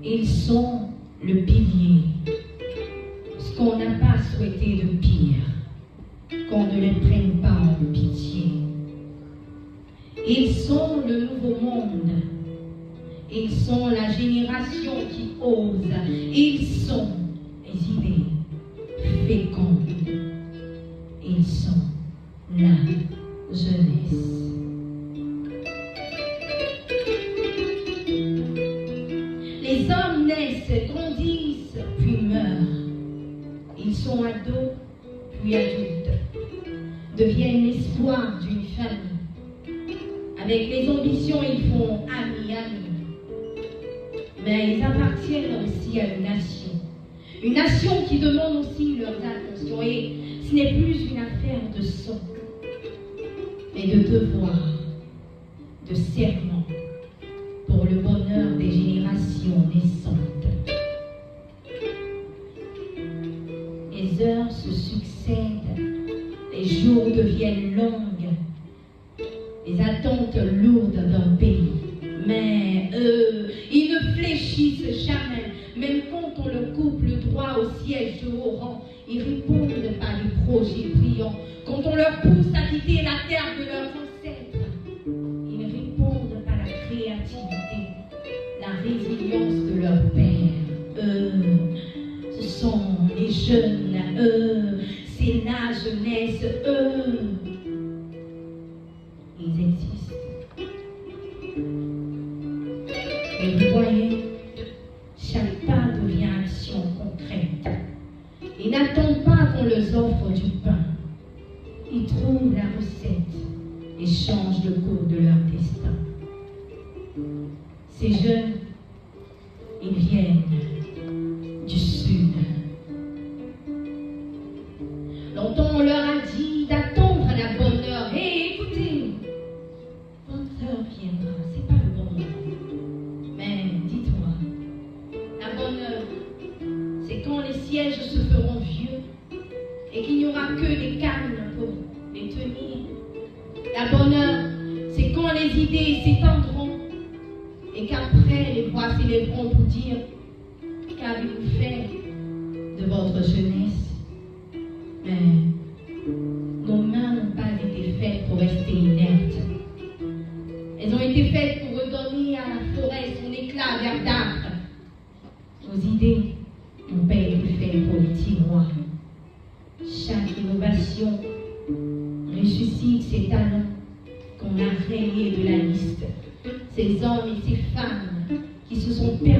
Ils sont le pilier. Ce qu'on n'a pas souhaité de pire, qu'on ne les prenne pas en pitié. Ils sont le nouveau monde. Ils sont la génération qui ose. Ils sont les idées fécondes. Ils sont la jeunesse. Les hommes naissent, grandissent, puis meurent. Ils sont ados, puis adultes, deviennent l'espoir d'une famille. Avec les ambitions, ils font amis. Mais ils appartiennent aussi à une nation qui demande aussi leurs attentions. Et ce n'est plus une affaire de sang, mais de devoir, de serment, pour le bonheur des générations naissantes. Les heures se succèdent, les jours deviennent longues, les attentes lourdes d'un pays. Mais eux, ils ne fléchissent jamais, même quand on leur coupe le droit au siège de haut rang. Ils répondent par des projets brillants. Quand on leur pousse à quitter la terre de leurs ancêtres, ils répondent par la créativité, la résilience de leur père. Eux, ce sont les jeunes, eux, c'est la jeunesse, eux. Ils existent. Et vous voyez, chaque pas devient action concrète. Ils n'attendent pas qu'on leur offre du pain. Ils trouvent la recette et changent le cours de leur destin. Ces jeunes, ils viennent du Sud. Longtemps on leur a dit d'attendre la bonne heure. Hé, écoutez, votre heure viendra, c'est pas le bon moment. Mais dis-toi, la bonne heure, c'est quand les sièges se feront vieux et qu'il n'y aura que des cannes pour les tenir. La bonne heure, c'est quand les idées s'étendront et qu'après les voix s'élèveront pour dire: qu'avez-vous fait de votre jeunesse? Mais nos mains n'ont pas été faites pour rester inertes. Elles ont été faites pour redonner à la forêt son éclat verdâtre. Nos idées n'ont pas été faites pour les tiroirs. Chaque innovation ressuscite ces talents qu'on a rayés de la liste. Ces hommes et ces femmes qui se sont perdus